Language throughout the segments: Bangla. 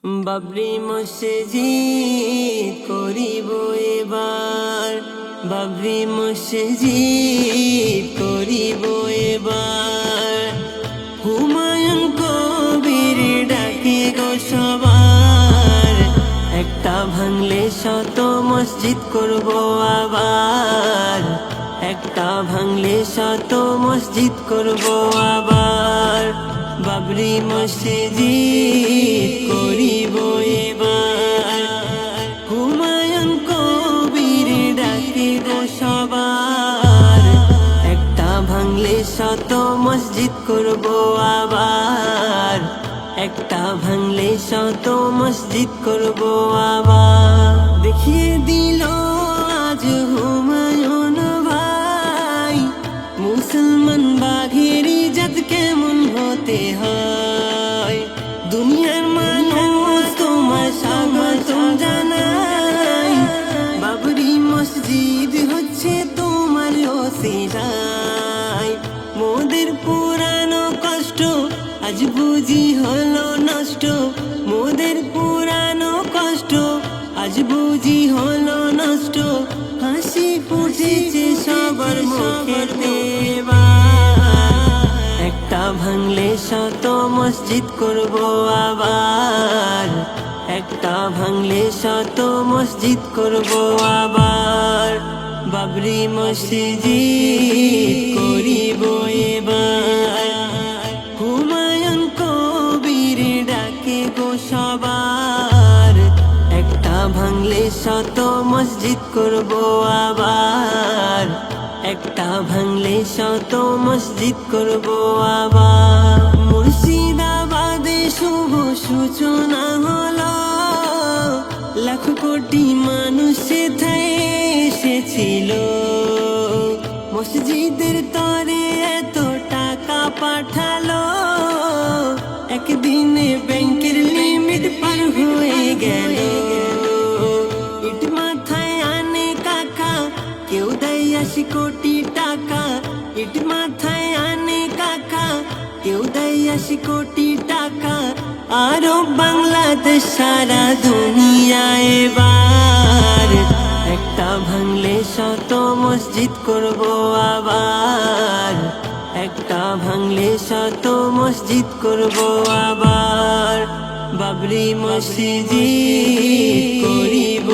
বাবরি মসজিদ করিব এবার, বাবরি মসজিদ করিব এবার। হুমায়ুন কবির ডাকে গো সবার, একটা ভাঙলে শত মসজিদ করব আবার, একটা ভাঙলে শত মসজিদ করব আবার। বাবরি মসজিদ করিব এবার, হুমায়ুন কবির ডাকে গো সবার, একটা ভাঙলে শত মসজিদ করব আবার, একটা ভাঙলে শত মসজিদ করব আবার। দেখিয়ে দিল আজ হুমায়ুন ভাই, মুসলমান বাঘের ইজ্জত কেমন হতে হয়। দুনিয়ার মানুষ তোমার স্বাগত জানাই, বাবরি মসজিদ হচ্ছে তোমার ওসিলায়। মোদের পুরানো কষ্ট আজ বুঝি হলো নষ্ট, মোদের পুরানো কষ্ট আজ বুঝি হলো নষ্ট। হাসি ফুটেছে সবার মুখেতে এবার, একটা ভাঙলে শত মসজিদ করব আবার, একটা ভাঙলে শত মসজিদ করব আবার। বাবরি মসজিদ করিব এবার, হুমায়ুন কবির ডাকে গো সবার, একটা ভাঙলে শত মসজিদ করব আবার, একটা ভাঙলে শত মসজিদ করব আবার। মুর্শিদাবাদে শুভ সূচনা হলো, লাখ কোটি মানুষ সেথায় এসেছিল। মসজিদের তরে এত টাকা পাঠালো, একদিনে ব্যাংকের লিমিট পার হয়ে গেল। ইট মাথায় আনে কাকা, কেউ দেয় 80 কোটি টাকা। ইট মাথায় আনে কাকা, কেউ দেয় 80 কোটি টাকা। আরব বাংলাদেশ সারা দুনিয়া এবার, একটা ভাঙলে শত মসজিদ করব আবার, একটা ভাঙলে শত মসজিদ করব আবার। বাবরি মসজিদ করিব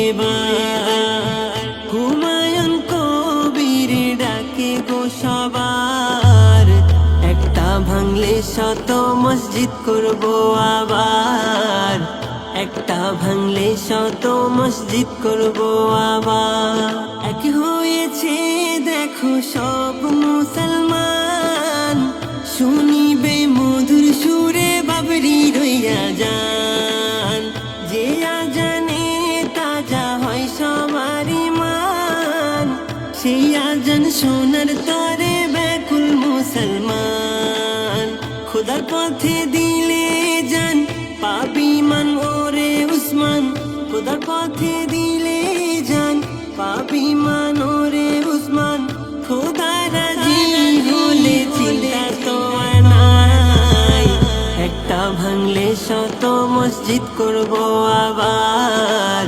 এবার, হুমায়ুন কবির ডাকে গো সবার, একটা ভাঙলে শত মসজিদ করব আবার, একটা ভাঙলে শত মসজিদ করব আবার। এক হয়েছে দেখো সব মুসলমান, শুনিবে মধুর সুরে বাবরি রইয়া যান। যে আজানে তাজা হয় সবার ঈমান, সেই আজান শোনার তরে ব্যাকুল মুসলমান। খোদার পথে দিলে জান পাবি মান ওরে উসমান, খোদার পথে দিলে জান পাবি মান ওরে উসমান। খোদা রাজি হলে চিন্তা তো নাই, একটা ভাঙলে শত মসজিদ করব আবার,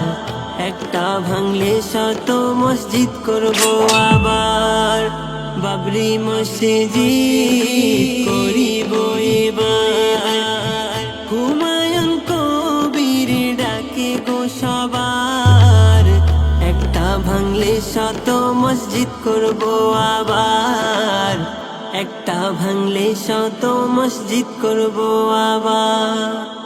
একটা ভাঙলে শত মসজিদ করব আবার। বাবরি মসজিদ করিব এবার, হুমায়ুন কবির ডাকে গো সবার, একটা ভাঙলে শত মসজিদ করব আবার, একটা ভাঙলে শত মসজিদ করব আবার।